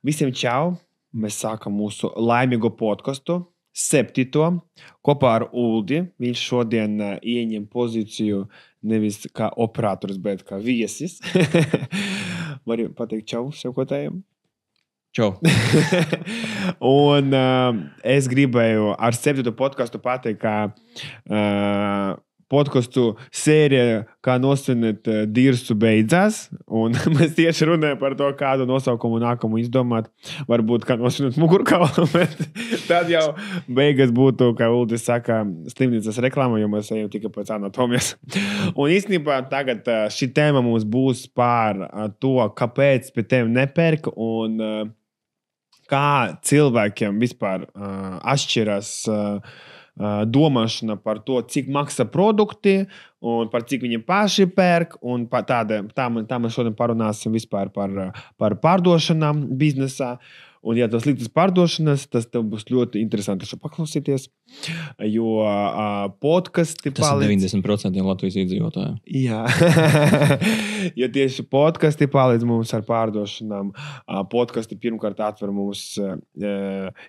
Visiem čau! Mēs sākam mūsu laimīgo podcastu, 7. kopā ar Uldi. Viņš šodien ieņem pozīciju nevis kā operators, bet kā viesis. Varu pateikt čau sekotājiem? Čau. Un es gribēju ar 7. podcastu pateikt, ka podcastu sērija, kā nosvinēt dirsu beidzās, un mēs tieši runājam par to, kādu nosaukumu nākamu izdomāt. Varbūt, kā nosvinēt mugurkaulu, bet tad jau beigas būtu, kā Uldis saka, slimnīcas reklāma, jo mēs ejam tikai pēc anatomijas. Un īstenībā tagad šī tēma mums būs par to, kāpēc pie tevi nepērk, un kā cilvēkiem vispār atšķiras domāšana par to, cik maksā produkti un par cik viņi paši pērk. Un tā mēs šodien parunāsim vispār par pārdošanām biznesā. Un, ja tas liktas pārdošanas, tas tev būs ļoti interesanti šo paklausīties, jo podkasti Tas ir 90% Latvijas iedzīvotāju. Jā, jo tieši podkasti palīdz mums ar pārdošanām. Podkasti pirmkārt atver mums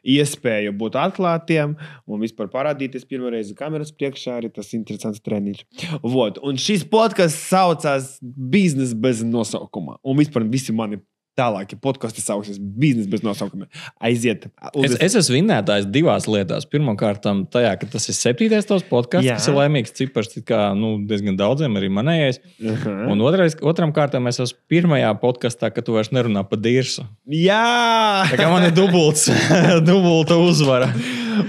iespēju būt atklātiem un vispār parādīties pirmoreiz kameras priekšā, arī tas interesants treniņš. Un šis podkasts saucās Biznes bez nosaukuma. Un vispār visi mani tālākie podkasti sauksies Biznes bez nosaukuma. Aiziet. Es esmu vinnētājs divās lietās. Pirmkārt, tajā, ka tas ir 7. tavs podkasts, kas ir laimīgs cipars, kā diezgan daudziem, arī manējais. Un otram kārtām es esmu pirmajā podkastā, ka tu vairs nerunā pa dirsu. Jā! Tā kā man ir dubulta uzvara.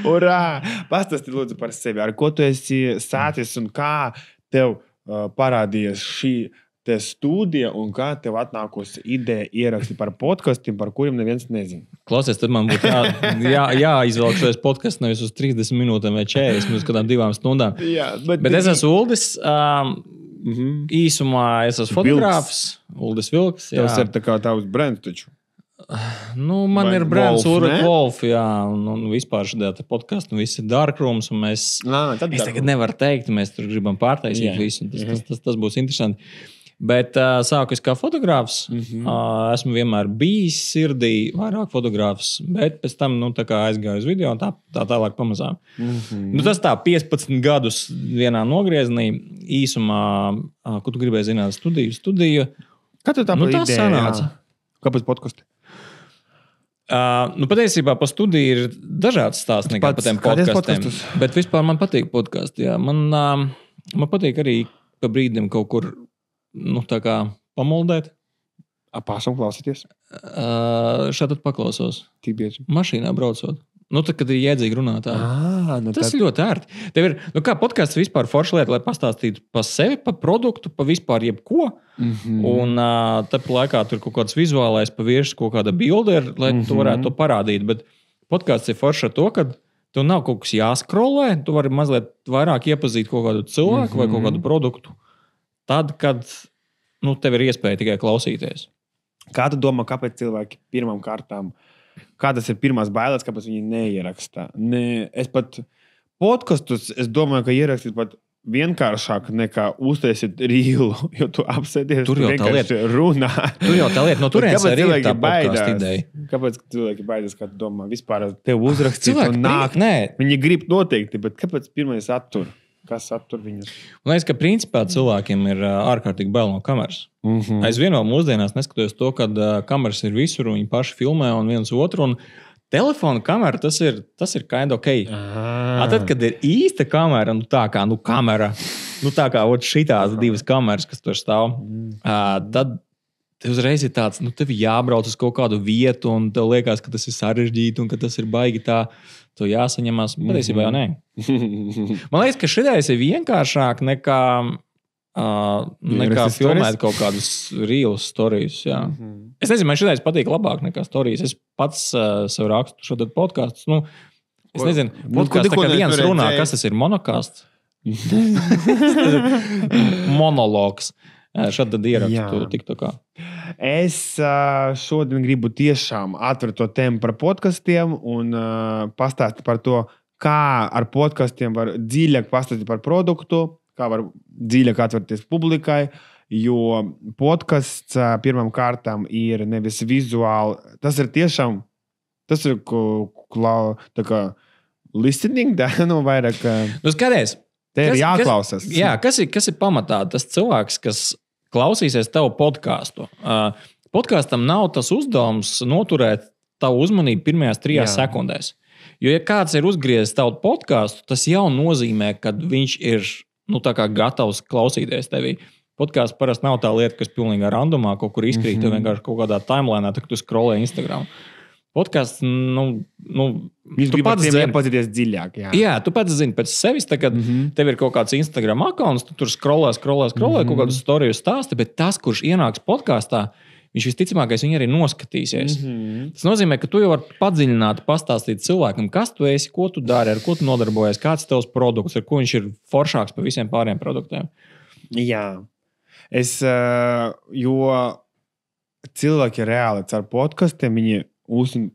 Urā! Pastāsti lūdzu par sevi. Ar ko tu esi sācis un kā tev parādījies šī te studija un kā tev atnākusi ideja ierakstīt par podkastiem, par kuriem neviens nezina? Klausies, tad man būtu jāizvelk šais podcasts nevis uz 30 minūtēm vai 40, uz kādām 2 stundām. Jā, bet es esmu Uldis. Īsumā es esmu fotogrāfs. Uldis Vilks. Tas ir tā kā tavs brands taču. Man ir brands Ulrich Wolf, jā, un vispār šajā podkastā viss ir darkrooms, un es tagad nevaru teikt, mēs tur gribam pārtaisīt visu, tas būs interesanti. Bet sāku es kā fotogrāfs, esmu vienmēr bijis sirdī vairāk fotogrāfs, bet pēc tam tā kā aizgāju uz video un tā tālāk pamazām. Tas tā 15 gadus vienā nogriezienī īsumā, ko tu gribēji zināt, studiju. Kā tev tā ideja sanāca? Kāpēc podkasti? Patiesībā pa studiju ir dažāds stāsts nekā pa tiem podkastiem. Bet vispār man patīk podkasti, jā. Man patīk arī pa brīdim kaut kur tā kā pamuldēt. Pašam klausīties? Šādi paklausos. Tik bieži? Mašīnā braucot. Tad, kad ir jēdzīgi runāt. Tas ir ļoti ērti. Tev ir, kā podcasts vispār forša lieta, lai pastāstītu pa sevi, pa produktu, pa vispār jebko. Un tāpat laikā tur kaut kāds vizuālais pa virsu, kaut kāda bilde ir, lai tu varētu to parādīt. Bet podcasts ir forša to, ka tev nav kaut kas jāskrolē, tu vari mazliet vairāk iepazīt kaut kādu cilvēku vai kaut kādu produktu. Tad, kad tev ir iespēja tikai klausīties. Kā tu domā, kāpēc cilvēki pirmām kārtām, kādas ir pirmās bailes, kāpēc viņi neierakstā? Es pat podkastus, es domāju, ka ierakstīt pat vienkāršāk nekā uztaisīt rīlu, jo tu apsēdies, tu vienkārši runā. Tur jau tā lieta, no turienes arī ir tā podkasta ideja. Kāpēc cilvēki baidās, kā tu domā, vispār tev uzrakstīt un nāk? Viņi grib noteikti, bet kāpēc pirmais attur? Kas attur viņus? Man liekas, ka principā cilvēkiem ir ārkārtīgi bail no kameras. Aizvien vēl mūsdienās neskatoties to, kad kameras ir visur un viņi paši filmē un viens otru. Un telefona kamera, tas ir kind ok. Tad, kad ir īsta kamera, tā kā kamera, tā kā šitās 2 kameras, kas tur stāv, tad tev uzreiz ir tāds, tev jābrauc uz kaut kādu vietu un tev liekas, ka tas ir sarežģīti un ka tas ir baigi tā, to jāsaņemās. Patiesībā jau nē. Man liekas, ka šitais ir vienkāršāk nekā filmēt kaut kādus reels stories. Jā. Es nezinu, man šitais patīk labāk nekā stories. Es pats sev rakstu šo podcastu. Es nezinu, podcasts, tā kā viens runā, kas tas ir monokasts? Monologs. Šādi tad ierakstu TikTokā. Es šodien gribu tiešām atvērt to tēmu par podkastiem un pastāstīt par to, kā ar podkastiem var dziļāk pastāstīt par produktu, kā var dziļāk atvērties publikai, jo podcasts pirmām kārtām ir nevis vizuāli. Tas ir tiešām, tas ir tā kā listening, nu vairāk. Nu, skaties. Te ir jāklausās. Kas ir pamatā? Tas cilvēks, kas klausīsies tavu podkāstu. Podkāstam nav tas uzdevums noturēt tavu uzmanību pirmajās 3 sekundēs. Jo, ja kāds ir uzgriezis tavu podkāstu, tas jau nozīmē, ka viņš ir tā kā gatavs klausīties tevī. Podkāsts parasti nav tā lieta, kas pilnīgi randomā kaut kur izkrīt, tu vienkārši kaut kādā timelēnā, tad tu skrolē Instagram. Podkāsts, viņš grib iepazīties dziļāk. Jā, tu pats zini pēc sevis, kad tev ir kaut kāds Instagram akauns, tu tur skrolē, kaut kādu storiju stāsti, bet tas, kurš ienāks podkāstā, viņš visticamākais viņu arī noskatīsies. Tas nozīmē, ka tu jau vari padziļināt, pastāstīt cilvēkam, kas tu esi, ko tu dari, ar ko tu nodarbojies, kāds tavs produkts, ar ko viņš ir foršāks par visiem pārējiem produktiem. Jā. Jo cilvēki reāli ar podkastiem, viņi uzzina,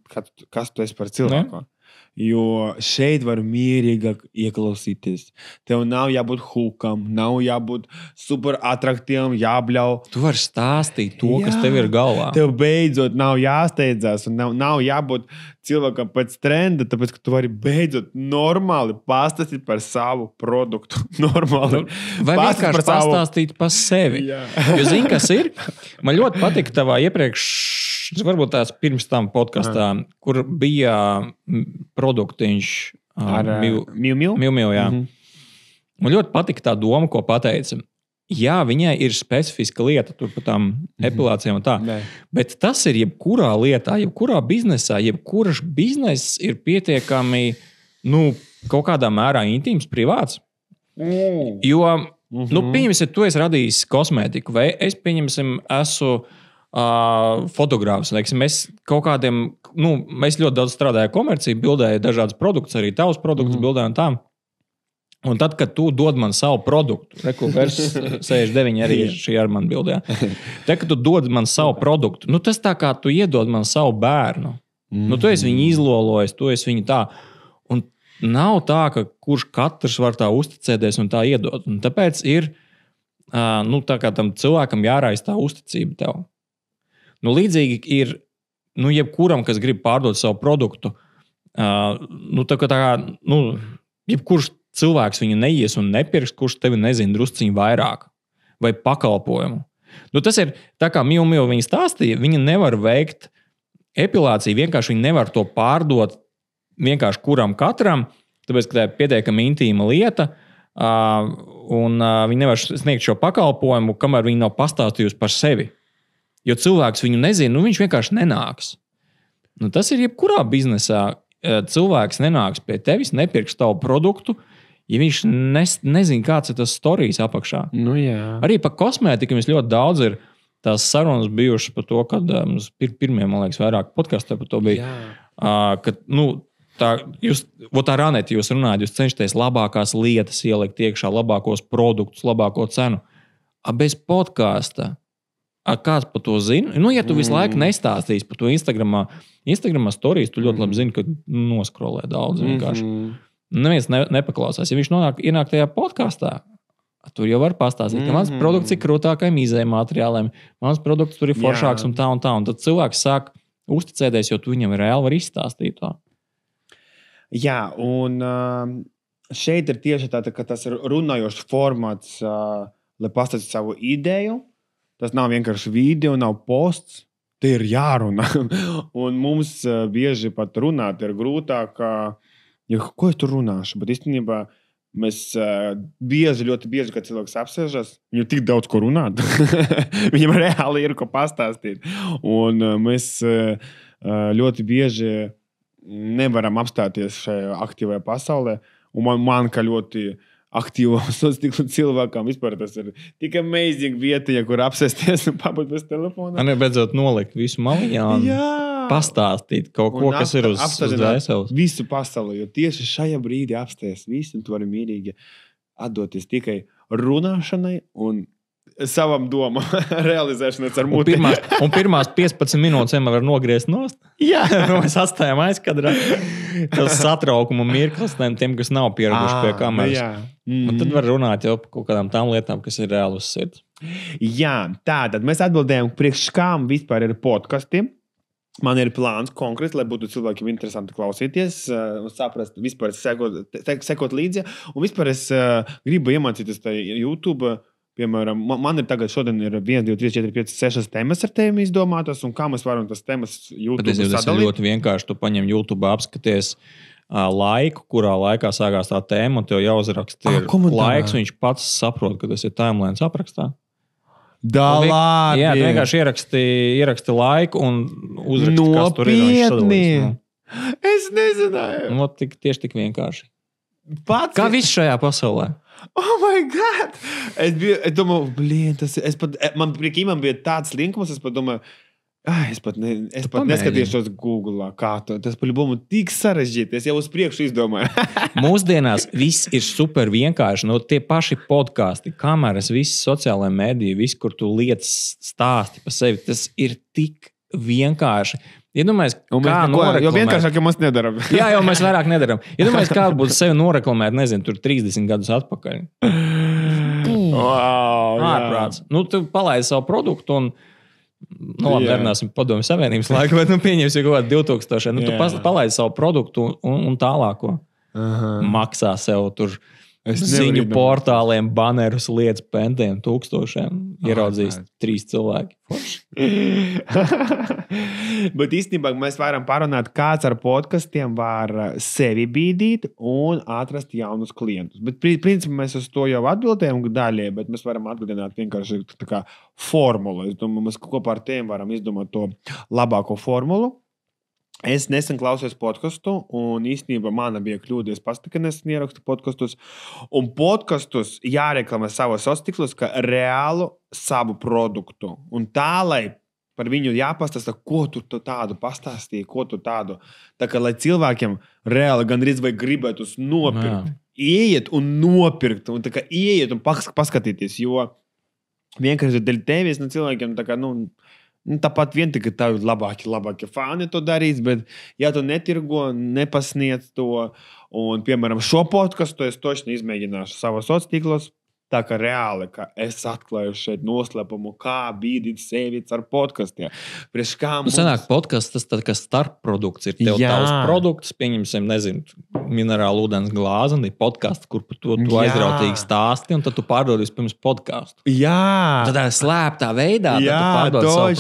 kas tu esi par cilvēku. Ne? Jo šeit var mierīgāk ieklausīties. Tev nav jābūt hukam, nav jābūt super atraktīvam, jābļauj. Tu vari stāstīt to, kas tev ir galvā. Tev beidzot nav jāsteidzās un nav jābūt cilvēkam pēc trenda, tāpēc, ka tu vari beidzot normāli pastāstīt par savu produktu. Normāli. Vai vienkārši pastāstīt par sevi. Jo zini, kas ir? Man ļoti patika tavā varbūt tās pirms tam podkastā, kur bija produktiņš ar Miu. Jā. Man ļoti patika tā doma, ko pateica. Jā, viņai ir specifiska lieta tur par tām epilācijām un tā. Bet tas ir jebkurā lietā, jebkurā biznesā, jebkurš bizness ir pietiekami, kaut kādā mērā intīms, privāts. Jo, pieņemsim, tu esi radījis kosmētiku, vai es, esmu fotogrāfs. Es kaut kādiem, mēs ļoti daudz strādājam komerciju, bildēju dažādas produktus, arī tavus produktus bildēju un tā. Un tad, kad tu dod man savu produktu, Vers 69 arī šī ar mani bildē. Tad, kad tu dod man savu produktu, tas tā kā tu iedod man savu bērnu. Tu esi viņu izlolojis, tu esi viņu tā. Un nav tā, ka kurš katrs var tā uzticēties un tā iedot. Un tāpēc ir, tā kā tam cilvēkam jārājas tā uzticība tev. Līdzīgi ir, jebkuram, kas grib pārdot savu produktu, jebkurš cilvēks viņu neies un nepirks, kurš tevi nezina drusciņu vairāk vai pakalpojumu. Tas ir tā kā Miu viņa stāstīja, viņa nevar veikt epilāciju, vienkārši viņa nevar to pārdot vienkārši kuram katram, tāpēc, ka tā ir pietiekami intīma lieta, un viņa nevar sniegt šo pakalpojumu, kamēr viņa nav pastāstījusi par sevi. Jo cilvēks viņu nezina, viņš vienkārši nenāks. Tas ir jebkurā biznesā. Cilvēks nenāks pie tevis, nepirks tavu produktu, ja viņš nezina, kāds ir tas storijs apakšā. Arī par kosmētiku mums ļoti daudz ir tās sarunas bijušas par to, kad mums pirmie, man liekas, vairāk podkastā par to bija. Kad, tā Raneti jūs runājat, jūs cenšaties labākās lietas ielikt iekšā, labākos produktus, labāko cenu. Bez podkāsta. Kāds par to zina? Ja tu visu laiku nestāstīsi par to Instagramā storijas, tu ļoti labi zini, ka noskrolē daudz vienkārši. Neviens nepaklausās. Ja viņš ienāk tajā podkāstā, tur jau var pastāstīt, ka mans produkts ir krūtākajiem izējiem materiāliem, mans produkts tur ir foršāks un tā. Un tad cilvēks sāk uzticēties, jo tu viņam reāli var izstāstīt to. Jā, un šeit ir tieši tā, ka tas ir runājošs formāts, lai pastāstītu savu ideju. Tas nav vienkārši video, nav posts. Te ir jārunā. Un mums bieži pat runāt ir grūtāk, ko es tur runāšu. Bet īstenībā mēs ļoti bieži, kad cilvēks apsēžas, viņam tik daudz ko runāt. Viņam reāli ir ko pastāstīt. Un mēs ļoti bieži nevaram apstāties šajā aktīvajā pasaulē. Un man kā ļoti aktīvam sociālam cilvēkam vispār tas ir tik amazing vieta, kur apsēsties un pabūt bez telefona. Man ir beidzot nolikt visu maliņā un pastāstīt kaut ko, kas ir uz dvēseles. Visu pasauli, jo tieši šajā brīdī apstāties visu, un tu vari mierīgi atdoties tikai runāšanai un savam domam realizēšanas ar muti. Un pirmās 15 minūtes var nogriezt nost. Jā. Mēs atstājam aizkadrā. Tas satraukuma mirklis tiem, kas nav pieraduši pie kameras. Jā. Un tad var runāt jau par kaut kādām tām lietām, kas ir reāli uz sirds. Jā, tātad mēs atbildējām, priekš kām vispār ir podkasti. Man ir plāns konkrēts, lai būtu cilvēkiem interesanti klausīties, saprast, vispār sekot līdzi. Un vispār es gribu iemācīties YouTube. Piemēram, man ir tagad šodien ir 1, 2, 3, 4, 5, 6 temas ar tēmu izdomātas, un kā mēs varam tas temas YouTube sadalīt. Tas ir ļoti vienkārši. Tu paņem YouTube, apskaties laiku, kurā laikā sākās tā tēma, un tev jāuzraksta laiks, un viņš pats saprot, ka tas ir timelines aprakstā. Labi. Jā, tu vienkārši ieraksti laiku un uzraksti, kas tur ir. Nopietni! Es nezināju. Tieši tik vienkārši. Pats kā viss šajā pasaulē? Oh my God! Es domāju, man priekšā bija tāds linkums, es pat domāju, es pat neskatīšos Google, kā tas paļubumu tik sarežģīti. Es jau uz priekšu izdomāju. Mūsdienās viss ir super vienkārši. Tie paši podkāsti, kameras, visi sociālajie mediji, viss, kur tu lietas stāsti par sevi, tas ir tik vienkārši. Iedomājies, kā noreklamēt. Jo vienkāršāk, ja mēs nedaram. Jā, jau mēs vairāk nedaram. Iedomājies, kā būtu sevi noreklamēt, nezinu, tur 30 gadus atpakaļ. Ārprāts. Tu palaidi savu produktu un, labi, nerunāsim Padomju Savienības laiku, bet pieņemsim kaut kādu 2000. Tu palaidi savu produktu un tālāko. Maksā sev tur ziņu portāliem, banerus, lietas, pentiem, tūkstošiem. Ieraudzīs 3 cilvēki. Bet īstenībā mēs varam parunāt, kāds ar podkastiem var sevi bīdīt un atrast jaunus klientus. Bet principā mēs uz to jau atbildējām daļai, bet mēs varam atgādināt vienkārši tā kā formulu. Es domāju, mēs kopā ar tiem varam izdomāt to labāko formulu. Es nesen klausījos podkastu, un īstenībā mana bija kļūda, es pasaku, ka nesen ierakstu podkastus. Un podkastus jāreklamē savos sociālos kā reālu savu produktu. Un tā, lai par viņu jāpastāsta, ko tu tādu pastāstīji, ko tu tādu. Tā kā, lai cilvēkiem reāli gandrīz vai gribētu nopirkt. Ieiet un nopirkt, un tā kā ieiet un paskatīties, jo vienkārši dēļ tevis cilvēkiem tā kā, tāpat vien tikai tavi labākie fani to darīs, bet ja tu netirgo, nepasniedz to, un, piemēram, šo podkastu es točni izmēģināšu savos sociālos tīklos, tā kā reāli, ka es atklāju šeit noslēpumu, kā bīdīt sevi ar podkastiem. Sanāk, podkasts tas tā kā starpprodukts ir. Tev tavs produkts, pieņemsim, nezinu, minerālu ūdens glāzi, un ir podkasts, kur par to tu aizrautīgi stāsti, un tad tu pārdod vispirms podkastu. Jā. Tādā slēptā veidā, tad tu pārdod savu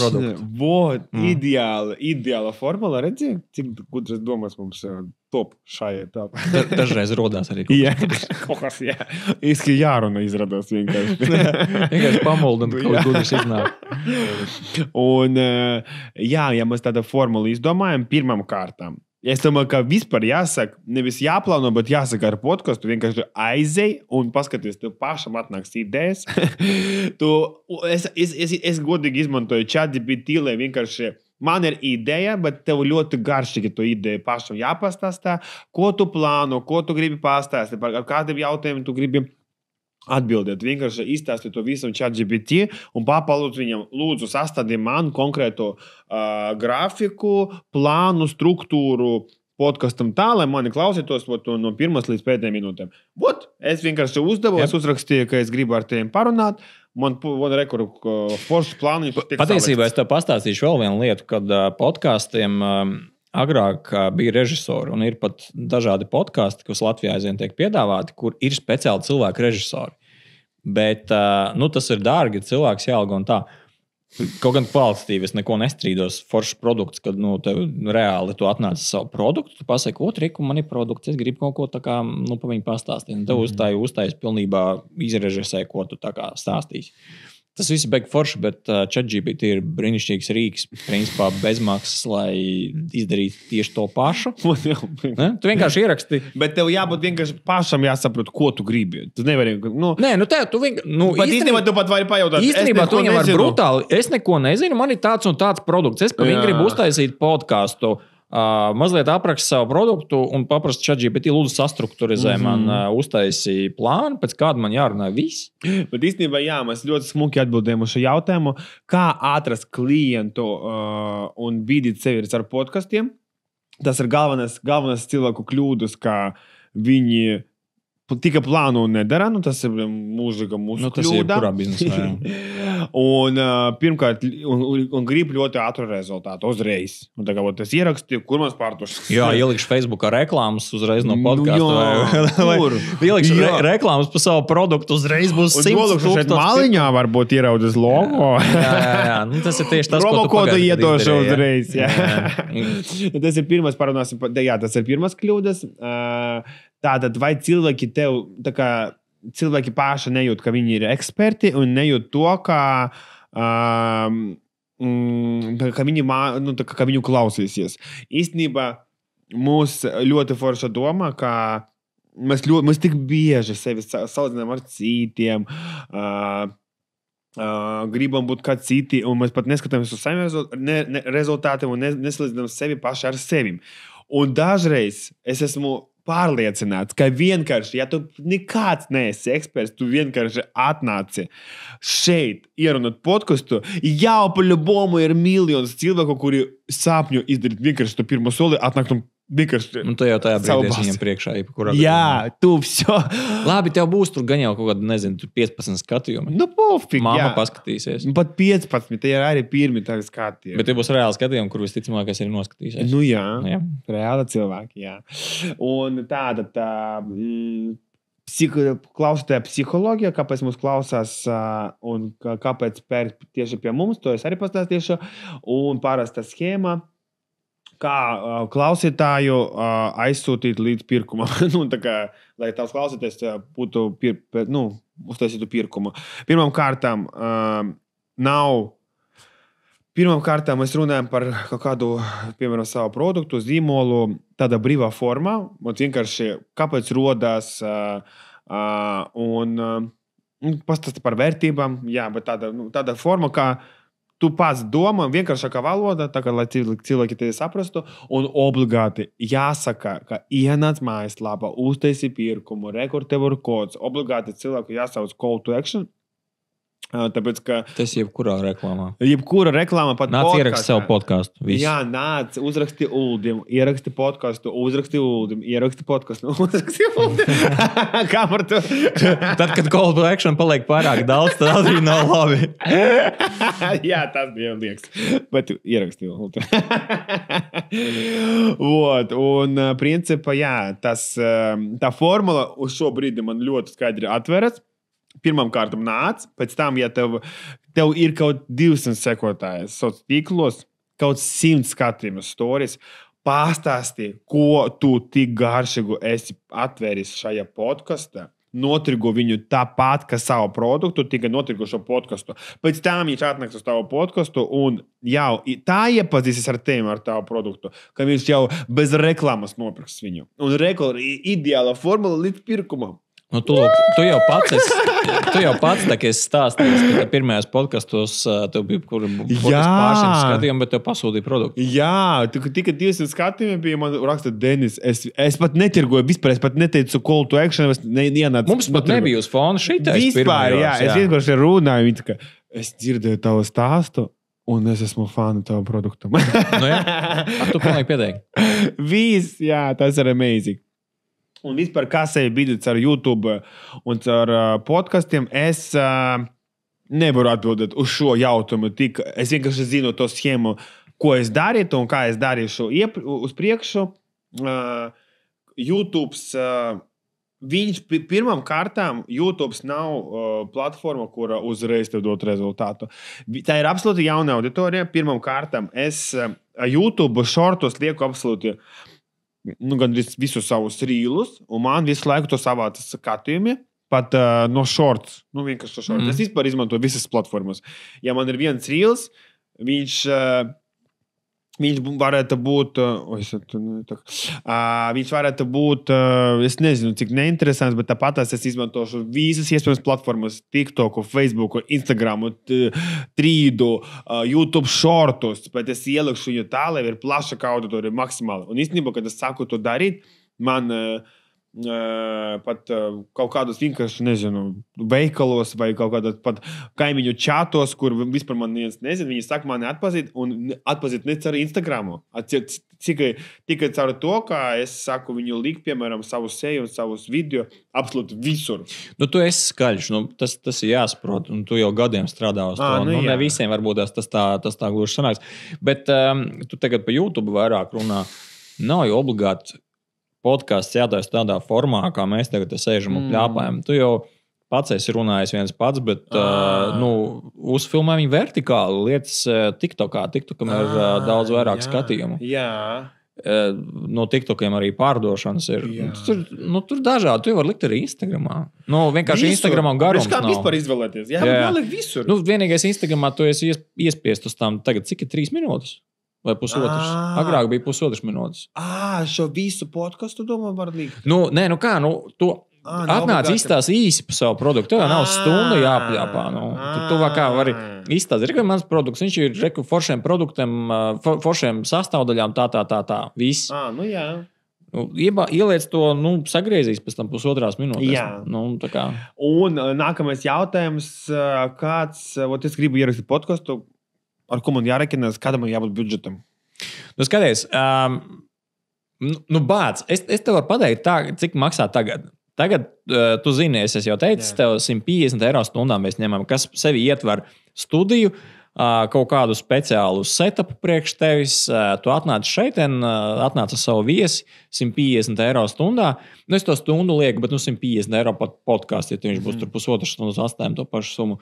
produktu. Ideāla formula, redzi, cik gudras domas mums top šajā etapā. Dažreiz rodās arī kaut kas. Jā. Īsti jāruna izradās vienkārši. Vienkārši pamuldam, kaut gudras iznāk. Un, ja mēs tādu formulu izdomājam pirmam kārtām, es domāju, ka vispār jāsaka, nevis jāplāno, bet jāsaka ar podkastu, vienkārši aizej un paskaties, tev pašam atnāks idejas. Es godīgi izmantoju ChatGPT, lai vienkārši man ir ideja, bet tev ļoti garšīgi to ideju pašam jāpastāstā, ko tu plāno, ko tu gribi pastāstīt, par kādiem jautājumiem tu gribi atbildēt. Vienkārši izstāsti to visam ChatGPT un papalūdz viņam, lūdzu, sastādī man konkrēto grafiku, plānu, struktūru podkastam tā, lai mani klausītos no 1 līdz 5 minūtēm. Es vienkārši uzdevu, es uzrakstīju, ka es gribu ar tiem parunāt. Man rekordu foršs plāniņš. Patiesībā es tev pastāstīšu vēl vienu lietu, kad podkastiem agrāk bija režisori, un ir pat dažādi podkasti, kas Latvijā aizvien tiek piedāvāti, kur ir speciāli cilvēku režisori. Bet tas ir dārgi, cilvēks jāalgo un tā. Kaut gan kvalitatīvi es neko nestrīdos. Foršs produkts, kad tev reāli tu atnāc savu produktu, tu pasaki, Riku, man ir produkts, es gribu kaut ko tā kā, pa viņu pastāstīt. Tev uzstājas pilnībā izrežisē, ko tu tā kā stāstīsi. Tas viss beigas forši, bet ChatGPT ir brīnišķīgs rīks, principā bezmaksas, lai izdarītu tieši to pašu. Tu vienkārši ieraksti. Bet tev jābūt vienkārši pašam jāsaprot, ko tu gribi. Tu nevari. Tu īstenībā tu pat vari pajautāt. Īstenībā tu viņam var brutāli. Es neko nezinu, man ir tāds un tāds produkts. Es par viņu gribu uztaisīt podcastu. mazliet apraksta savu produktu un paprasti ChatGPT lūdzu sastrukturizē man uztaisīja plānu, pēc kāda man jārunā viss. Bet īstenībā, jā, mēs ļoti smuki atbildējām uz šo jautājumu, kā atrast klientu un bīdīt sevi ar podkastiem. Tas ir galvenais cilvēku kļūdas, kā viņi tikai plānu nedara, tas ir mūžīga mūsu kļūda. Tas ir kurā biznesā, un pirmkārt, un grib ļoti ātru rezultātu uzreiz. Un tā kā es ierakstīju, kur mums pārdošu. Jā, ielikšu Facebookā reklāmas uzreiz no podcastu. Ielikšu reklāmas par savu produktu, uzreiz būs 100,000. Šeit maliņā varbūt ieraudzis logo. Jā. Tas ir tieši tas, ko tu pagājuši iedošu uzreiz. Tas ir pirmais, parunāsim. Jā, tas ir pirmas kļūdas. Tātad, vai cilvēki paši nejūt, ka viņi ir eksperti un nejūt to, ka viņu klausīsies. Īstenībā mūs ļoti forša doma, ka mēs tik bieži sevi salīdzinām ar citiem, gribam būt kā citi, un mēs pat neskatāmies uz saviem rezultātiem un nesalīdzinām sevi paši ar sevi. Un dažreiz es esmu pārliecināts, ka vienkārši, ja tu nekāds neesi eksperts, tu vienkārši atnāci šeit ierunāt podcastu, jau по-любому ir miljonus cilvēku, kuri sapņo izdarīt vienkārši to pirmo soli, atnākt un vienkārši tu jau tajā brīdī viņam priekšā. Jā, tu все. Labi, tev būs tur gan jau kaut kāda, nezinu, 15 skatījumi. Pofīgi, Māma paskatīsies. Pat 15, tie ir arī pirmi tādi skatījumi. Bet tie būs reāli skatījumi, kur visticamākais ir noskatīsies. Jā, reāli cilvēki, jā. Un tāda klausītāja psiholoģija, kāpēc mums klausās un kāpēc pēr tieši pie mums, to es arī pastāstīšu. Un parasta schēma, kā klausītāju aizsūtīt līdz pirkumam. Lai tavs klausītājs būtu uztaisītu pirkumu. Pirmām kārtām mēs runājam par kaut kādu, piemēram, savu produktu, zīmolu, tāda brīvā formā. Vienkārši, kāpēc rodās un pastāsti par vērtībām. Jā, bet tāda forma, kā tu pats domā, vienkāršākā valoda, tā kā, lai cilvēki tevi saprastu, un obligāti jāsaka, ka ienāc mājaslapā, uztaisi pirkumu, rekord tev ir kods, obligāti cilvēku jāsauc call to action. Tāpēc, ka tas jebkurā reklāmā. Jebkura reklāmā pat nāc ieraksti savu podcastu. Visu. Jā, nāc, uzraksti Uldim, ieraksti podcastu, uzraksti Uldim, ieraksti podcastu, uzraksti Uldim. Kā par to? Tad, kad call to action paliek pārāk daudz, tad arī nav labi. Jā, tas bija liekas. Bet ieraksti Uldim. Un principā, jā, tā formula uz šo brīdi man ļoti skaidri atveras. Pirmām kārtām nāc, pēc tam, ja tev ir kaut 200 sekotājas sociālos tīklos, kaut 100 skatījumus stories, pastāsti, ko tu tik garšīgu esi atvēris šajā podkastā, notirgo viņu tāpat, kā savu produktu, tikai notirgo šo podkastu. Pēc tam viņš atnāks uz tavu podkastu un jau tā iepazīsies ar tevi, ar tavu produktu, ka viņš jau bez reklāmas nopirks viņu. Un reklāma ir ideāla formula līdz pirkumam. Tu jau pats tā kā esi stāstījis, ka pirmajās podkastos tev bija pāršiem skatījumi, bet tev pasūtīja produktu. Jā, tikai 200 skatījumi bija, man raksta Denis. Es pat netirgoju vispār, es pat neteicu call to action, es neienācu. Mums pat nebija uz fona šitais. Vispār, jā. Es vienkārši runāju, ka es dzirdēju tavu stāstu. Un es esmu fani tavu produktam. Tu pilnīgi pieteikti. Viss, jā, tas ir amazing. Un vispār, kā sevi bīdīt ar YouTube un ar podkastiem, es nevaru atbildēt uz šo jautājumu. Es vienkārši zinu to schēmu, ko es darītu un kā es darīšu uz priekšu. YouTube, pirmām kārtām, YouTube nav platforma, kura uzreiz tev dot rezultātu. Tā ir absolūti jauna auditorija. Pirmām kārtām es YouTube shortos lieku absolūti gandrīz visus savus rīlus, un man visu laiku to savāca skatījumi, pat no shorts. Vienkārši shorts. Es vispār izmantoju visas platformas. Ja man ir viens rīls, viņš Viņš varētu būt, viņš varētu būt, es nezinu, cik neinteresants, bet tāpat es izmantošu visas iespējamas platformas, TikTok, Facebook, Instagram, Trīdu, YouTube shortus, bet es ielikšu viņu tā, lai ir plašāka auditorija maksimāli. Un īstenībā, kad es sāku to darīt, man pat kaut kādos vienkārši, nezinu, veikalos vai kaut kādos pat kaimiņu čatos, kur vispār man neviens nezina, viņi saka, mani atpazīt un atpazīt ne caur Instagramu. Tikai caur to, kā es saku, viņu likt, piemēram, savus seju un savus video absolūti visur. Nu, tu esi skaļš, tas ir jāsaprot, un tu jau gadiem strādā uz to. Ne visiem varbūt tas tā gluži sanāks. Bet tu tagad pa YouTube vairāk runā. Nav jau obligāti podkāsts jātaisa tādā formā, kā mēs tagad sēžam un pļāpājam. Tu jau pats esi runājis viens pats, bet uzfilmē viņu vertikāli lietas TikTokā. TikTokam ir daudz vairāk skatījumu. Jā. No TikTokiem arī pārdošanas ir. Tur dažādi. Tu vari likt arī Instagramā. Vienkārši visur. Instagramā garums nav. Kā vispār izvēlēties? Jā. Visur. Vienīgais Instagramā tu esi iespiest uz tām tagad cik ir 3 minūtes? Vai pusotras? Agrāk bija pusotras minūtes. Šo visu podcastu domā var likt? Tu atnāc izstāst īsi par savu produktu. Tev nav stunda jāpļāpā. Tu kā vari izstāstīt. Ir mans produkts, viņš ir reku foršiem produktiem, foršiem sastāvdaļām, tā. Viss. Jā. Ieliec to, sagriezīs pēc tam pusotrās minūtes. Jā. Un nākamais jautājums, kāds, es gribu ierakstīt podcastu, ar ko man jārekinās, kādam man jābūt budžetam? Skaties, bāc, es tev varu pateikt tā, cik maksā tagad. Tagad, tu zini, es jau teicu, tev 150 eiro stundā mēs ņemam, kas sevi ietver studiju, kaut kādu speciālu setupu priekš tevis, tu atnāc šeit, atnāc ar savu viesi, 150 eiro stundā. Es to stundu lieku, bet 150 eiro pat podkāstu, ja viņš būs tur pusotras stundas atstājam to pašu summu.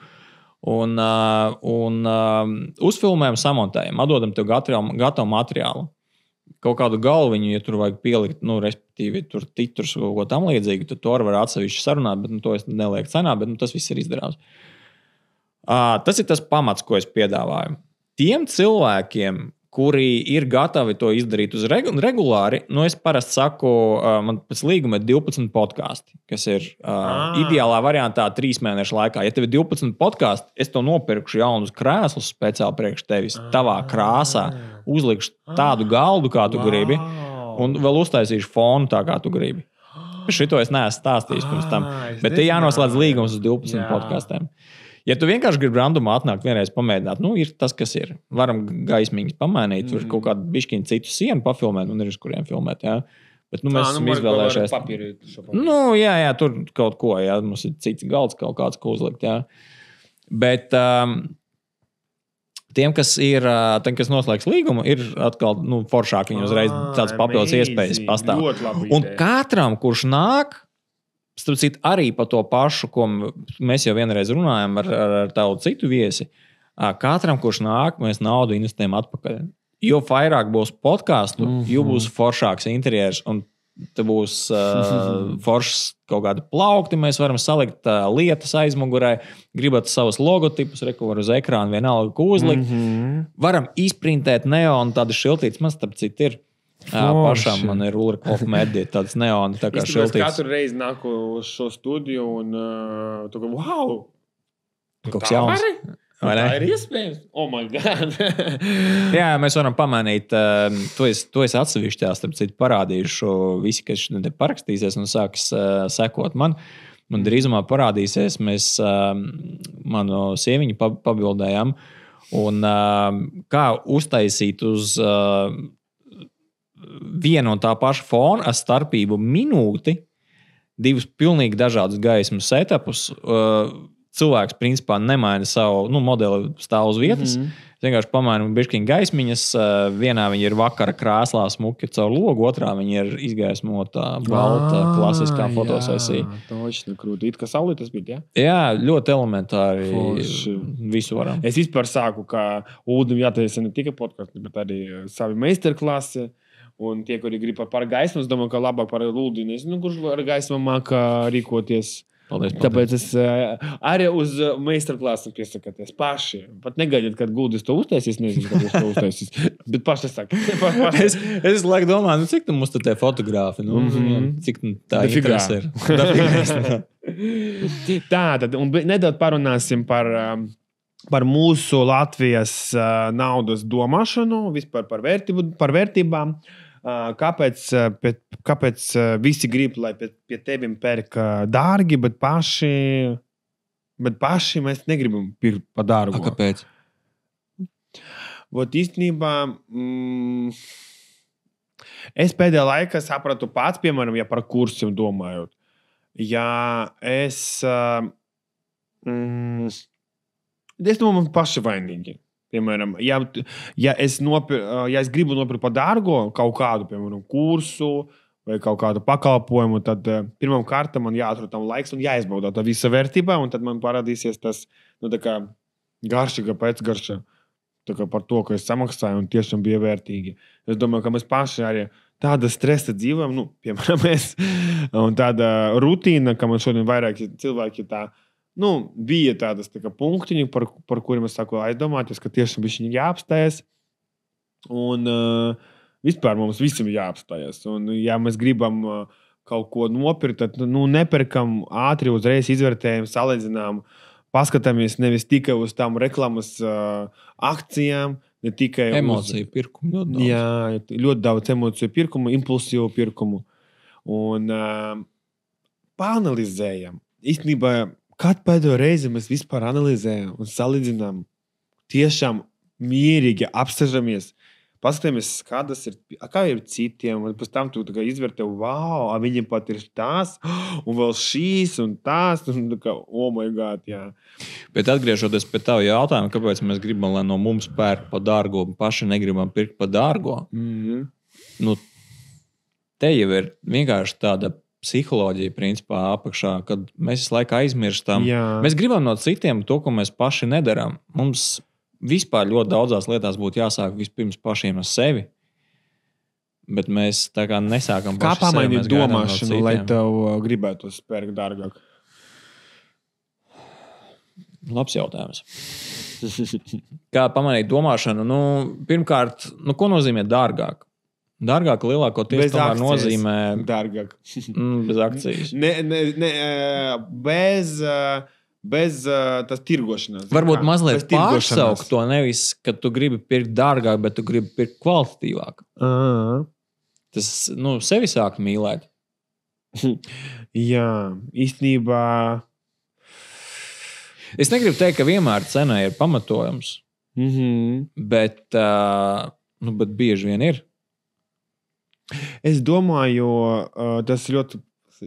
Un uzfilmējam, samontējam, atdodam tev gatavu materiālu. Kaut kādu galviņu, ja tur vajag pielikt, respektīvi, tur titrus kaut ko tam līdzīgi, tad to var atsevišķi sarunāt, bet to es nelieku cenā, bet tas viss ir izdarāms. Tas ir tas pamats, ko es piedāvāju. Tiem cilvēkiem, kuri ir gatavi to izdarīt uz regulāri, es parasti saku, man pēc līguma ir 12 podkāsti, kas ir ideālā variantā 3 mēnešu laikā. Ja tev ir 12 podkāsti, es to nopirkšu jaunus krēslus speciāli priekš tevis, tavā krāsā, uzlikšu tādu galdu, kā tu gribi, un vēl uztaisīšu fonu tā, kā tu gribi. Šito es neesmu stāstījis pirms tam, bet te jānoslēdz līgums uz 12 podkāstiem. Ja tu vienkārši gribi randumā atnākt vienreiz pamēģināt, ir tas, kas ir. Varam gaismiņas pamainīt, tur kaut kādu bišķiņu citu sienu pafilmēt, un ir uz kuriem filmēt, jā. Bet mēs esam izvēlējušies. Jā, tur kaut ko, jā, mums ir cits galds kaut kāds, ko uzlikt, jā. Bet tiem, kas noslēgs līgumu, ir atkal, foršāk viņi uzreiz tāds papildus iespējas pastāv. Un katram, kurš nāk, starp citu, arī par to pašu, ko mēs jau vienreiz runājam ar tavu citu viesi. Katram, kurš nāk, mēs naudu investējam atpakaļ. Jo vairāk būs podkāstu, jo būs foršāks interjers, un te būs foršs kaut kādi plaukti. Mēs varam salikt lietas aizmugurē, gribat savus logotipus, var uz ekrāna vienalga, ko uzlikt. Varam izprintēt neonu, tādas šiltītes, man starp citu ir. Pašam man ir Ulrika Hofmedija, tāds neoni, tā kā šiltīts. Es katru reizi nāku uz šo studiju un tu kā, wow! Kaut kas jauns. Tā ir iespējams? Oh my God! Jā, mēs varam pamainīt. To es atsevišķi starp citu parādīšu visi, kas šodien parakstīsies un sāks sekot man. Man drīzumā parādīsies, mēs manu sieviņu pabildējam un kā uztaisīt uz vienu un tā paša fona ar starpību minūti, 2 pilnīgi dažādus gaismu setupus. Cilvēks principā nemaina savu modeli stāv uz vietas. Vienkārši pamaina bišķiņu gaismiņas. Vienā viņa ir vakara krāslā smuki caur logu, otrā viņa ir izgaismota balta klasiskā fotosesija. Točni krūti. It kā saulītas bija, jā? Jā, ļoti elementāri. Visu varam. Es vispār sāku, ka Uldim jātaisa ne tikai podkasti, bet arī savi meistarklasi. Un tie, kuri grib par gaismu, es domāju, ka labāk par Uldi. Nezinu, kurš ar gaismu mākā rīkoties. Paldies. Tāpēc es arī uz meistarklāsu piesakāties paši. Pat negaidiet, kad Guldis to uztaisīs. Nezinu, kad viņš to uztaisīs. Bet paši saka. Es laiku domāju, cik tu mums te fotogrāfi? Cik tā interese ir? Tātad, un nedaudz parunāsim par mūsu Latvijas naudas domāšanu, vispār par vērtībām. Kāpēc visi grib, lai pie tevim pērk dārgi, bet paši mēs negribam pirkt pa dārgu. Kāpēc? Vot īstenībā es pēdējā laikā sapratu pats, piemēram, ja par kursiem domājot. Ja es domāju, paši vainīgi. Piemēram, ja es gribu nopirkt par dārgo kaut kādu, piemēram, kursu vai kaut kādu pakalpojumu, tad pirmām kārtām man jāatrod tam laiks un jāizbauda tā visa vērtība, un tad man parādīsies tas, tā kā garšīga pēcgarša, tā kā par to, ka es samaksāju un tiešām bija vērtīgi. Es domāju, ka mēs paši arī tāda stresa dzīvojam, piemēram, un tāda rutīna, ka man šodien vairāk cilvēki tā, bija tādas tā kā punktiņi, par kuriem es sāku aizdomāties, ka tiešām bišķiņi jāapstājas. Un vispār mums visam jāapstājas. Un ja mēs gribam kaut ko nopirkt, tad nepirkam ātri, uzreiz izvērtējam, salīdzinām, paskatāmies nevis tikai uz tām reklāmas akcijām, ne tikai emociju pirkumu. Ļoti daudz. Jā, ļoti daudz emociju pirkumu, impulsīvu pirkumu. Un paanalizējam. Īstenībā, kad pēdējo reizi mēs vispār analizējam un salīdzinām, tiešām mierīgi apsēžamies, paskatāmies, kā ir citiem, un pēc tam tu izvērtē, wow, viņiem pat ir tās, un vēl šīs un tās, un kā, oh my God, jā. Bet atgriežoties pie tavu jautājumu, kāpēc mēs gribam, lai no mums pērk pa dārgo, paši negribam pirkt pa dārgo, te jau ir vienkārši tāda psiholoģija, principā, apakšā, kad mēs visu laiku aizmirstam. Jā. Mēs gribam no citiem to, ko mēs paši nedaram. Mums vispār ļoti daudzās lietās būtu jāsāk vispirms pašiem ar sevi, bet mēs tā kā nesākam paši sevi. Kā pamainīt domāšanu, lai tev gribētos pērkt dārgāk? Labs jautājums. Kā pamainīt domāšanu? Pirmkārt, ko nozīmē dārgāk? Dārgāk lielākoties tomēr nozīmē dārgāk. Bez akcijas. Bez tas tirgošanās. Varbūt mazliet pārsaukt to nevis, ka tu gribi pirkt dārgāk, bet tu gribi pirkt kvalitatīvāk. Tas, sevi sāk mīlēt. Jā, īstenībā. Es negribu teikt, ka vienmēr cenai ir pamatojums, bet bieži vien ir. Es domāju, tas ļoti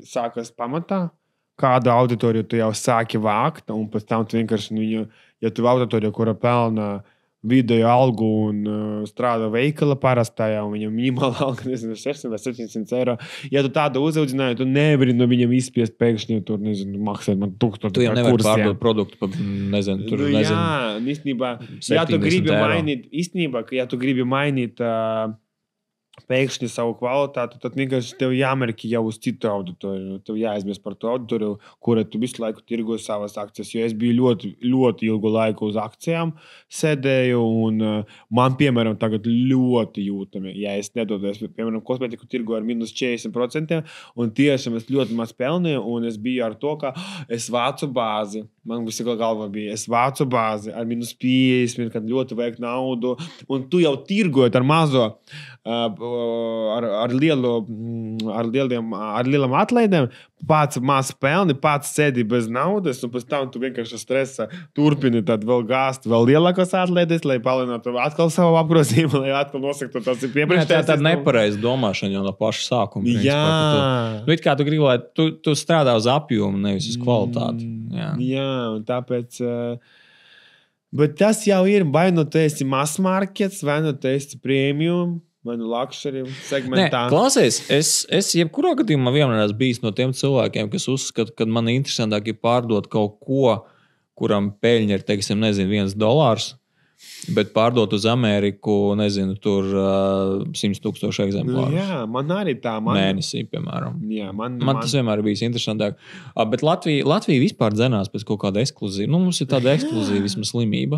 sākas pamatā, kādu auditoriju tu jau sāki vākt, un pēc tam tu vienkārši, ja tu auditoriju, kura pelna video algu un strādā veikala parastajā, un viņam minimāla alga, nezinu, 600 vai 700 eiro, ja tu tādu uzaudzināji, tu nevari no viņam izspiest pēkšņi, tur, nezinu, maksāt man 1000 tu jau nevari pārdot produktu pa, nezinu, tur, nezinu. Jā, īstenībā, ja tu gribi mainīt, īstenībā, ja tu gribi mainīt pēkšņi savu kvalitāti, tad vienkārši tev jāmerki jau uz citu auditoriju. Tev jāizmies par to auditoriju, kura tu visu laiku tirgoji savas akcijas. Jo es biju ļoti, ļoti ilgu laiku uz akcijām sēdēju, un man, piemēram, tagad ļoti jūtami. Ja es nedodos, piemēram, kosmētiku tirgoju ar minus 40%, un tiešām es ļoti maz pelnīju, un es biju ar to, ka es vācu bāzi. Man visi galva bija, es vācu bāzi ar minus 50, kad ļoti vajag naudu, un tu jau tirgojot ar mazo, ar lielām atlaidēm, pats maz pelni, pats sēdi bez naudas, un pēc tam tu vienkārši stresa turpini tad vēl gāzt vēl lielākos atlaides, lai palielinātu atkal savu apgrozījumu, lai atkal nosaktu tas ir piepriekšējais. Tā nepareiza domāšana jau no paša sākuma. Jā. It kā tu gribi, lai tu strādā uz apjomu, nevis uz kvalitāti. Jā, un tāpēc... Bet tas jau ir, vai nu tu esi mass markets, vai nu tu esi premium, vai nu luxury segmentā. Nē, klausies, es jebkurā gadījumā vienmēr esmu bijis no tiem cilvēkiem, kas uzskata, ka man interesantāk ir pārdot kaut ko, kuram peļņa ir, teiksim, nezinu, $1, Bet pārdot uz Ameriku, nezinu, tur 100,000 eksemplārus. Jā, man arī tā. Mēnesī, piemēram. Jā, man Tas vienmēr ir bijis interesantāk. Bet Latvija vispār dzenās pēc kaut kāda ekskluzīva. Mums ir tāda ekskluzīvisma slimība.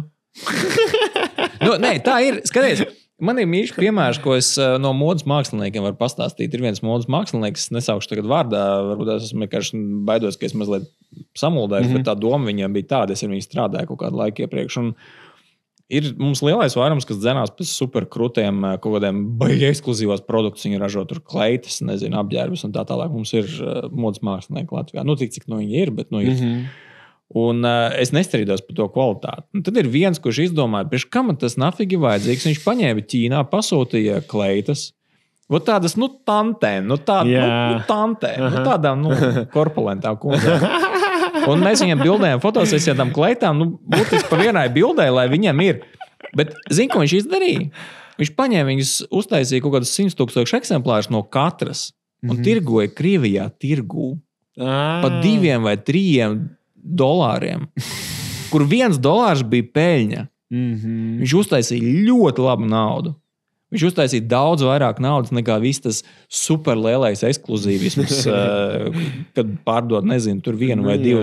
Nē, tā ir. Skaties, man ir mīļš piemērs, ko es no modes māksliniekiem varu pastāstīt. Ir viens modes mākslinieks, es nesaukšu tagad vārdā, varbūt es esmu vienkārši baidos, ka es mazliet samuldēju, bet tā doma viņam bija tāda, es ar viņu strādāju kaut kādu laiku iepriekš. Un ir mums lielais vairums, kas dzenās pēc superkrutiem, kaut kādiem baigi ekskluzīvos produktus. Viņi ražo tur kleitas, nezinu, apģērbus un tā tālāk. Mums ir modes mākslinieki Latvijā. Tik cik no viņi ir, bet ir. Un es nestrīdos par to kvalitāti. Un tad ir viens, kurš izdomāja, priekš kam tas nafīgi vajadzīgs. Viņš paņēma Ķīnā, pasūtīja kleitas. Tādas, tantēm, tādām, korpulentām kundzēm. Un mēs viņam bildējām fotosesijā tam kleitām, būtiski pa vienai bildē, lai viņam ir. Bet zini, ko viņš izdarīja? Viņš paņēma viņus, uztaisīja kaut kādus 100,000 eksemplārus no katras un tirgoja Krievijā tirgū pa $2 vai $3, kur $1 bija peļņa. Viņš uztaisīja ļoti labu naudu. Viņš uztaisīja daudz vairāk naudas nekā viss tas superlielais ekskluzīvisms, kad pārdod, nezinu, tur 1 vai 2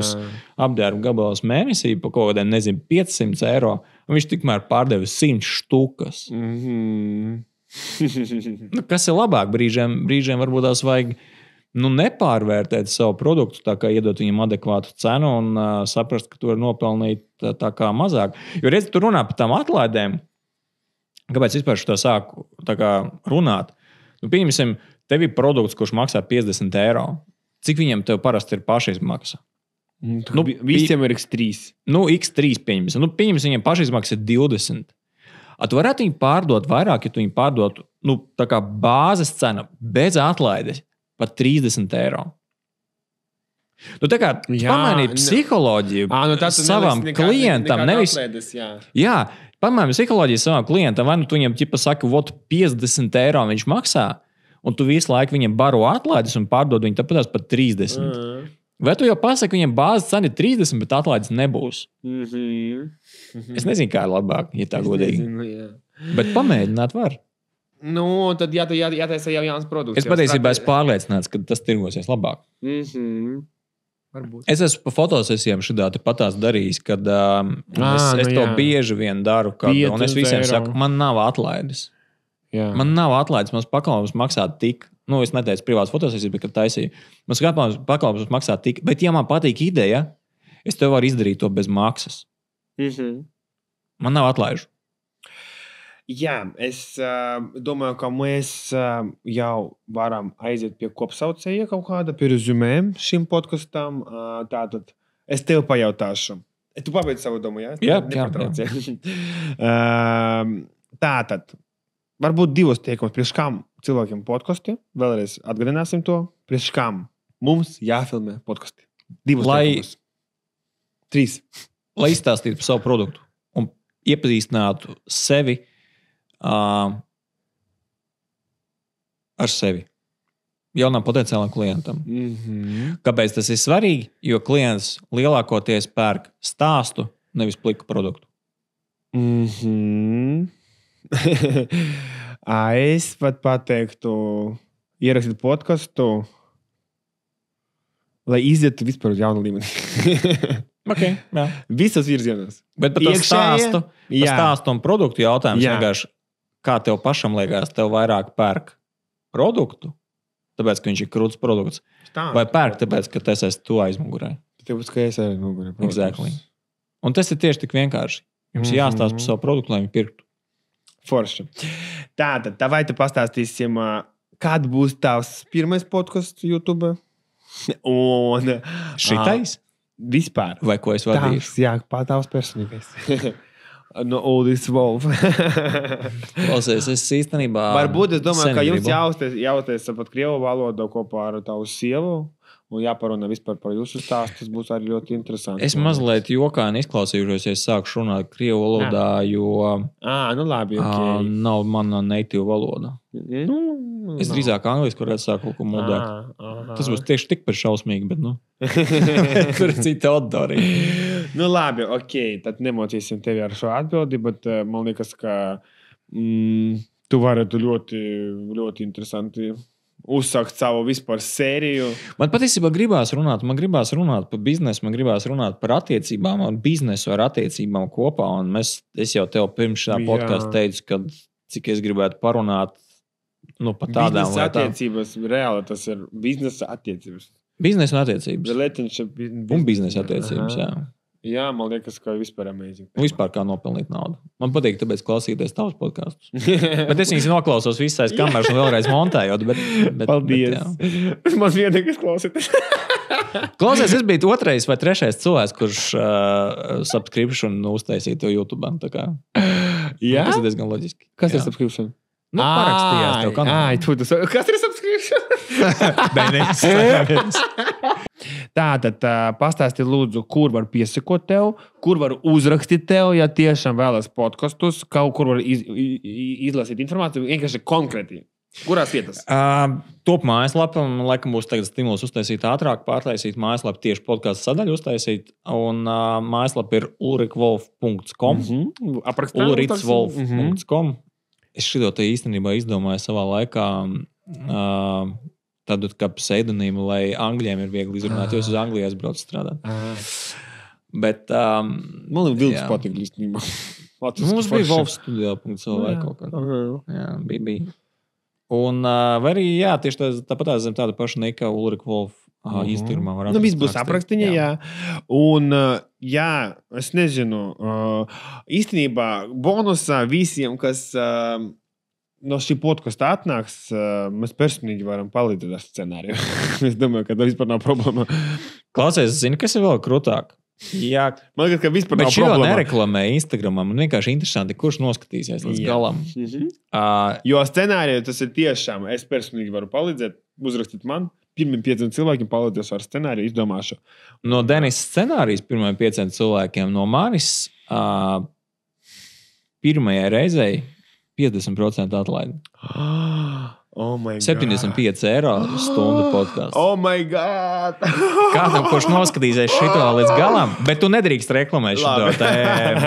apģērbu gabalus mēnesī par kaut kādiem, nezinu, €500. Un viņš tikmēr pārdeva 100 štukas. Kas ir labāk? Brīžiem varbūt tās vajag nepārvērtēt savu produktu, tā kā iedot viņam adekvātu cenu un saprast, ka tu vari nopelnīt tā kā mazāk. Jo redz, tu runā par tām atlaidēm. Kāpēc vispār šo sāku runāt? Pieņemsim, tev ir produkts, kurš maksā €50. Cik viņam tev parasti ir pašizmaksa? Visiem ir X3. X3 pieņemsim. Pieņemsim, viņam pašizmaksa ir 20. Tu varētu viņu pārdot vairāk, ja tu viņu pārdotu tā kā bāzes cena bez atlaides par €30. Tā kā pamainīt psiholoģiju savam klientam. Jā, pamainīt psiholoģiju savam klientam. Vai tu viņam saki, €50 viņš maksā, un tu visu laiku viņam baro atlaides un pārdod viņu tāpēc par 30. Vai tu jau pasaki, viņam bāzes cena ir 30, bet atlaides nebūs? Es nezinu, kā ir labāk, ja tā godīgi. Bet pamēģināt var. Tad jātaisa jau jauns produkts. Es patiesībā esmu pārliecināts, ka tas tirgosies labāk. Varbūt. Es esmu pa fotosesijām šādā patās darījis, kad es to bieži vien daru, un es visiem saku, man nav atlaides. Jā. Man nav atlaides, mans pakalpojums maksā tik. Es neteicu privātas fotosesijas, bet kad taisīju. Mans pakalpojums maksā tik, bet ja man patīk ideja, es tev varu izdarīt to bez maksas. Man nav atlaižu. Jā, es domāju, ka mēs jau varam aiziet pie kopsaucēja kaut kāda, pie rezumēm šim podkastam. Tātad es tev pajautāšu. Tu pabeidz savu domu, jā? Jā. Tātad, varbūt 2 teikumus, priekš kam cilvēkiem podkasti. Vēlreiz atgādināsim to. Priekš kam mums jāfilmē podkasti. 2 teikumus. 3. Lai izstāstītu par savu produktu un iepazīstinātu sevi ar sevi. Jaunam potenciālam klientam. Kāpēc tas ir svarīgi? Jo klients lielākoties pērk stāstu, nevis pliku produktu. Es pat pateiktu, ierakstīt podkastu, lai izietu vispār uz jaunu līmeni. Okay, jā. Visos virzienos. Bet par to stāstu un produktu jautājums vienkārši, kā tev pašam liekas, tev vairāk pērk produktu, tāpēc, ka viņš ir krūts produkts, vai pērk tāpēc, ka tas esi tu aizmugurē? Tāpēc, ka es aizmugurē. Exactly. Un tas ir tieši tik vienkārši. Jums jāstāsta par savu produktu, lai viņi pirktu. Forši. Tātad, vai tu pastāstīsim, kad būs tavs pirmais podcasts YouTube? Un šitais? Vispār. Vai ko es vadīšu? Jā, tavs personīgais. No Oldest Wolf. Klausies, es īstenībā varbūt es domāju, ka jums jāuztais pat krievu valodu kopā ar tavu sievu un jāparunā vispār par jūsu stāstu. Tas būs arī ļoti interesanti. Es mazliet jokaini izklausīšos, ja es sāku runāt krievu valodā, jo labi, okay. Nav mana native valoda. Es drīzāk angliski varētu sākt kaut ko muldēt. Tas būs tieši tikpat šausmīgi, bet tur ir cita auditorija. Nu, labi, ok, tad nemocīsim tevi ar šo atbildi, bet man liekas, ka tu varētu ļoti, ļoti interesanti uzsākt savu vispār sēriju. Man patiesībā gribās runāt par biznesu, man gribās runāt par attiecībām un biznesu ar attiecībām kopā. Un es jau tev pirms šā podkāsta teicu, ka cik es gribētu parunāt par tādām biznesa attiecības, reāli tas ir biznesa attiecības. Biznesa attiecības. Un biznesa attiecības, jā. Jā, man liekas, ka vispār amazing. Vispār kā nopelnīt naudu. Man patīk, tāpēc klausīties tavus podkastus. Bet es viņus noklausos visais kameras un vēlreiz montējot. Bet, paldies. Man vienīgais klausīties. Klausies, es biju 2. vai 3. cilvēks, kurš subscription uztaisīja to YouTube. Jā? Tas ir diezgan loģiski. Kas ir subscription? Parakstījās tev kanālā. Kas ir subscription? Beidies. Tātad pastāsti lūdzu, kur var piesakot tev, kur var uzrakstīt tev, ja tiešām vēlas podkastus, kur var izlasīt informāciju, vienkārši konkrēti. Kurās vietās? Top mājaslapa, man laikam būs tagad stimuls uztaisīt ātrāk, pārtaisīt mājaslapu tieši podcastu sadaļu uztaisīt, un mājaslapa ir ulrikwolf.com. ulrikwolf.com. Es šito te īstenībā izdomāju savā laikā tādu kā pseidonīmu, lai angļiem ir viegli izrunāt, jo es uz Angliju aizbraucu strādāt. Bet, man ir vilks patīk īstenībā. Mums bija wolfstudio.cl kaut kā. Jā, bija. Un vai arī, jā, tieši tāpat zem tāda paša nika Ulrika Wolf Instagramā var atrast. Viss būs aprakstiņā, jā. Un, jā, es nezinu, īstenībā bonusā visiem, kas no šī podkasta atnāks, mēs personīgi varam palīdzēt ar scenāriju. Es domāju, ka tā vispār nav problēma. Klausies, zini, kas ir vēl krūtāk? Jā, man liekas, ka vispār nav problēma. Bet šī nereklamē Instagramā. Man vienkārši interesanti, kurš noskatīsies līdz galam. Jo scenāriju tas ir tiešām. Es personīgi varu palīdzēt, uzrakstīt man. Pirmiem 5 cilvēkiem palīdzēs ar scenāriju izdomāšu. No Denis scenārijas pirmajiem 5 cilvēkiem, no manis pirmajai reizei 50% atlaidi. Oh my God. 75 eiro stundu podkāstu. Oh my God! Kādam, kurš noskatīsies šito līdz galam, bet tu nedrīkst reklamēt šito te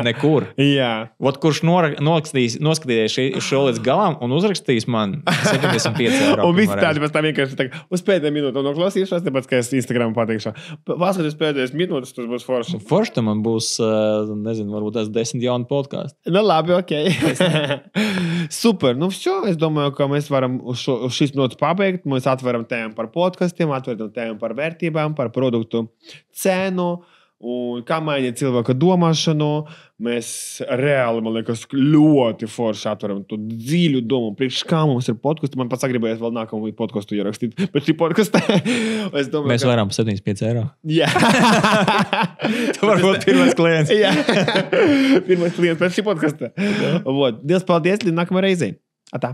nekur. Jā. Ot, kurš noskatīsies šo līdz galam un uzrakstīs man 75 eiro. Un viss tādi pēc tam vienkārši tā, uz pēdējā minūte noklausīšos, tāpēc, ka es Instagram pateikšu. Paskaties pēdējās minūtes, tas būs forši. Forši tam man būs, nezinu, varbūt tās 10 jauni podkāsti. Nu labi, ok. Super, nu šo, es domāju, ka mēs varam uz šīs minūtes pabeigt. Mēs atveram tēmu par podkastiem, atveram tēmu par vērtībām, par produktu cenu un kā mainīt cilvēka domāšanu. Mēs reāli, man liekas, ļoti forši atveram to dziļu domu. Priekš kā mums ir podkasti. Man pats sagribējies vēl nākamu podkastu ierakstīt. Bet šī podkasta, es domāju, mēs varam 75 eiro. Jā. Tu varbūt pirmais klients. Jā. Pirmais klients pēc šī podkasta. Dievs, paldies, līdz nākamā reizei. Atā.